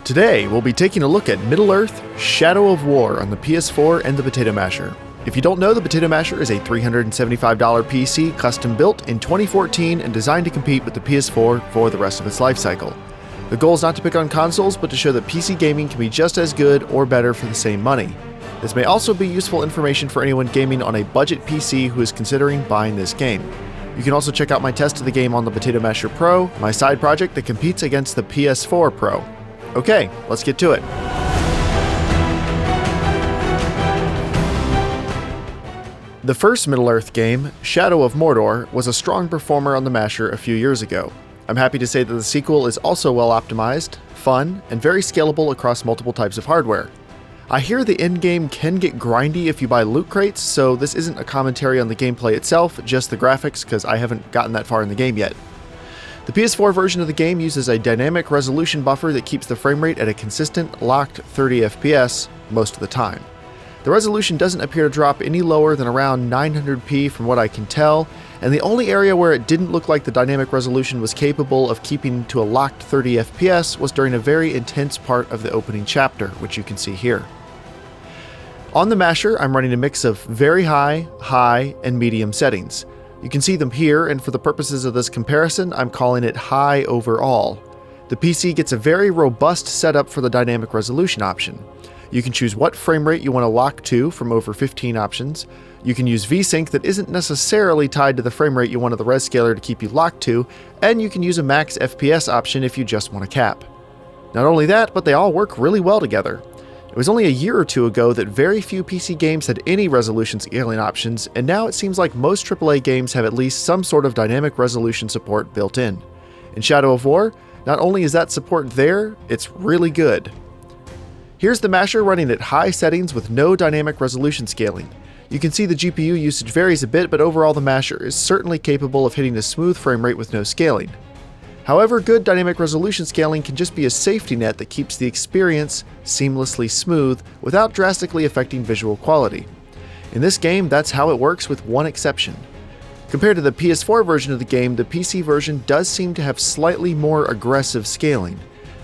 Today, we'll be taking a look at Middle-earth: Shadow of War on the PS4 and the Potato Masher. If you don't know, the Potato Masher is a $375 PC custom built in 2014 and designed to compete with the PS4 for the rest of its life cycle. The goal is not to pick on consoles, but to show that PC gaming can be just as good or better for the same money. This may also be useful information for anyone gaming on a budget PC who is considering buying this game. You can also check out my test of the game on the Potato Masher Pro, my side project that competes against the PS4 Pro. Okay, let's get to it. The first Middle-earth game, Shadow of Mordor, was a strong performer on the Masher a few years ago. I'm happy to say that the sequel is also well optimized, fun, and very scalable across multiple types of hardware. I hear the endgame can get grindy if you buy loot crates, so this isn't a commentary on the gameplay itself, just the graphics, because I haven't gotten that far in the game yet. The PS4 version of the game uses a dynamic resolution buffer that keeps the frame rate at a consistent, locked 30 FPS most of the time. The resolution doesn't appear to drop any lower than around 900p from what I can tell, and the only area where it didn't look like the dynamic resolution was capable of keeping to a locked 30 FPS was during a very intense part of the opening chapter, which you can see here. On the Masher, I'm running a mix of very high, high, and medium settings. You can see them here, and for the purposes of this comparison, I'm calling it high overall. The PC gets a very robust setup for the dynamic resolution option. You can choose what frame rate you want to lock to from over 15 options. You can use VSync that isn't necessarily tied to the frame rate you want the res scaler to keep you locked to, and you can use a max FPS option if you just want a cap. Not only that, but they all work really well together. It was only a year or two ago that very few PC games had any resolution scaling options, and now it seems like most AAA games have at least some sort of dynamic resolution support built in. In Shadow of War, not only is that support there, it's really good. Here's the Masher running at high settings with no dynamic resolution scaling. You can see the GPU usage varies a bit, but overall the Masher is certainly capable of hitting a smooth frame rate with no scaling. However, good dynamic resolution scaling can just be a safety net that keeps the experience seamlessly smooth without drastically affecting visual quality. In this game, that's how it works with one exception. Compared to the PS4 version of the game, the PC version does seem to have slightly more aggressive scaling.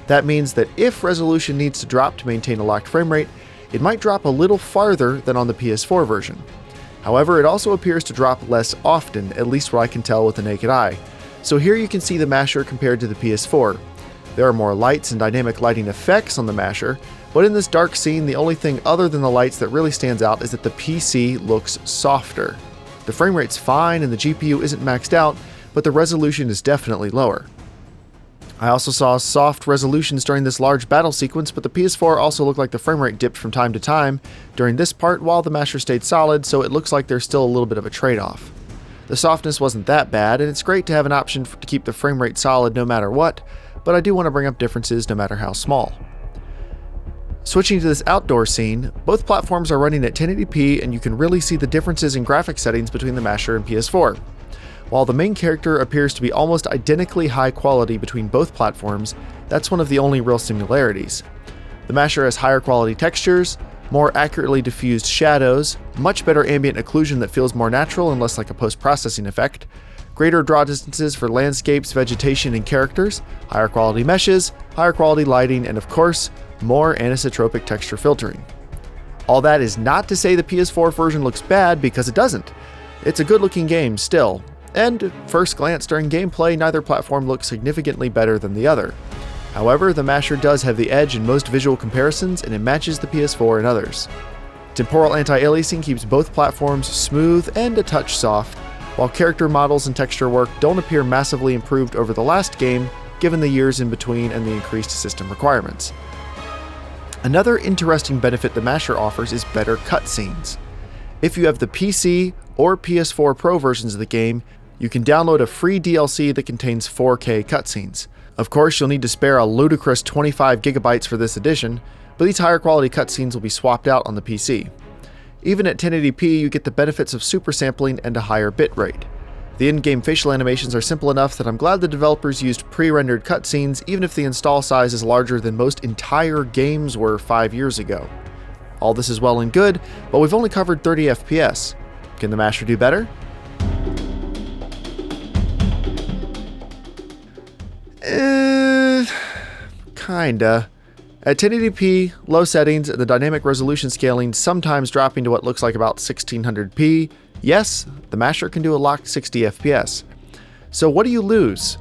That means that if resolution needs to drop to maintain a locked frame rate, it might drop a little farther than on the PS4 version. However, it also appears to drop less often, at least what I can tell with the naked eye. So here you can see the Masher compared to the PS4. There are more lights and dynamic lighting effects on the Masher, but in this dark scene, the only thing other than the lights that really stands out is that the PC looks softer. The frame rate's fine and the GPU isn't maxed out, but the resolution is definitely lower. I also saw soft resolutions during this large battle sequence, but the PS4 also looked like the frame rate dipped from time to time during this part while the Masher stayed solid, so it looks like there's still a little bit of a trade-off. The softness wasn't that bad, and it's great to have an option to keep the frame rate solid no matter what, but I do want to bring up differences no matter how small. Switching to this outdoor scene, both platforms are running at 1080p, and you can really see the differences in graphic settings between the Masher and PS4. While the main character appears to be almost identically high quality between both platforms, that's one of the only real similarities. The Masher has higher quality textures, more accurately diffused shadows, much better ambient occlusion that feels more natural and less like a post-processing effect, greater draw distances for landscapes, vegetation, and characters, higher quality meshes, higher quality lighting, and of course, more anisotropic texture filtering. All that is not to say the PS4 version looks bad, because it doesn't. It's a good-looking game still, and at first glance during gameplay, neither platform looks significantly better than the other. However, the Masher does have the edge in most visual comparisons, and it matches the PS4 and others. Temporal anti-aliasing keeps both platforms smooth and a touch soft, while character models and texture work don't appear massively improved over the last game, given the years in between and the increased system requirements. Another interesting benefit the Masher offers is better cutscenes. If you have the PC or PS4 Pro versions of the game, you can download a free DLC that contains 4K cutscenes. Of course, you'll need to spare a ludicrous 25 gigabytes for this edition, but these higher quality cutscenes will be swapped out on the PC. Even at 1080p, you get the benefits of super sampling and a higher bitrate. The in-game facial animations are simple enough that I'm glad the developers used pre-rendered cutscenes, even if the install size is larger than most entire games were 5 years ago. All this is well and good, but we've only covered 30 FPS. Can the Masher do better? Kinda. At 1080p, low settings, and the dynamic resolution scaling sometimes dropping to what looks like about 1600p, yes, the Masher can do a locked 60 FPS. So what do you lose?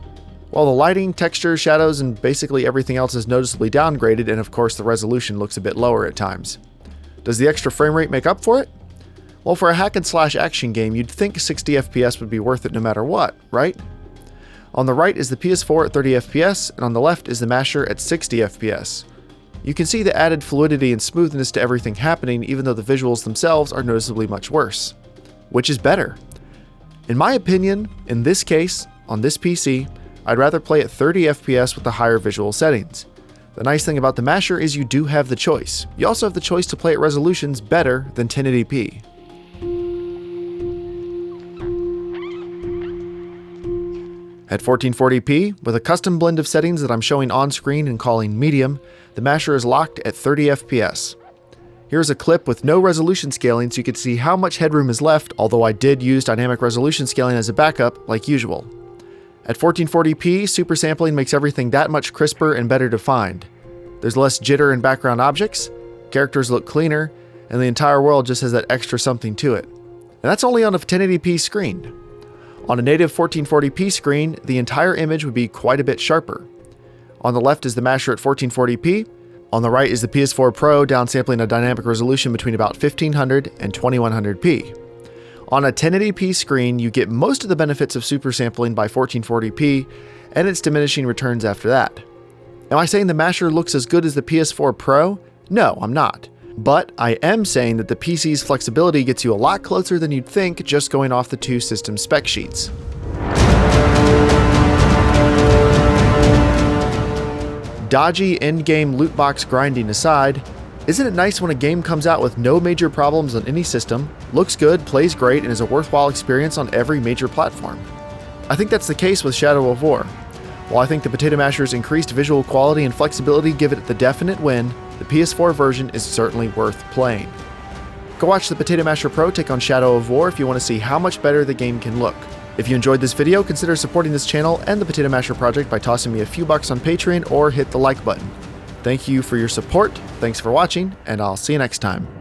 Well, the lighting, textures, shadows, and basically everything else is noticeably downgraded, and of course the resolution looks a bit lower at times. Does the extra frame rate make up for it? Well, for a hack and slash action game, you'd think 60 FPS would be worth it no matter what, right? On the right is the PS4 at 30 FPS, and on the left is the Masher at 60 FPS. You can see the added fluidity and smoothness to everything happening, even though the visuals themselves are noticeably much worse. Which is better? In my opinion, in this case, on this PC, I'd rather play at 30 FPS with the higher visual settings. The nice thing about the Masher is you do have the choice. You also have the choice to play at resolutions better than 1080p. At 1440p, with a custom blend of settings that I'm showing on screen and calling medium, the Masher is locked at 30 FPS. Here's a clip with no resolution scaling so you can see how much headroom is left, although I did use dynamic resolution scaling as a backup like usual. At 1440p, super sampling makes everything that much crisper and better defined. There's less jitter in background objects, characters look cleaner, and the entire world just has that extra something to it. And that's only on a 1080p screen. On a native 1440p screen, the entire image would be quite a bit sharper. On the left is the Masher at 1440p, on the right is the PS4 Pro downsampling a dynamic resolution between about 1500 and 2100p. On a 1080p screen, you get most of the benefits of super sampling by 1440p, and its diminishing returns after that. Am I saying the Masher looks as good as the PS4 Pro? No, I'm not. But I am saying that the PC's flexibility gets you a lot closer than you'd think just going off the two system spec sheets. Dodgy endgame loot box grinding aside, isn't it nice when a game comes out with no major problems on any system, looks good, plays great, and is a worthwhile experience on every major platform? I think that's the case with Shadow of War. While I think the Potato Masher's increased visual quality and flexibility give it the definite win, the PS4 version is certainly worth playing. Go watch the Potato Masher Pro take on Shadow of War if you want to see how much better the game can look. If you enjoyed this video, consider supporting this channel and the Potato Masher project by tossing me a few bucks on Patreon or hit the like button. Thank you for your support, thanks for watching, and I'll see you next time.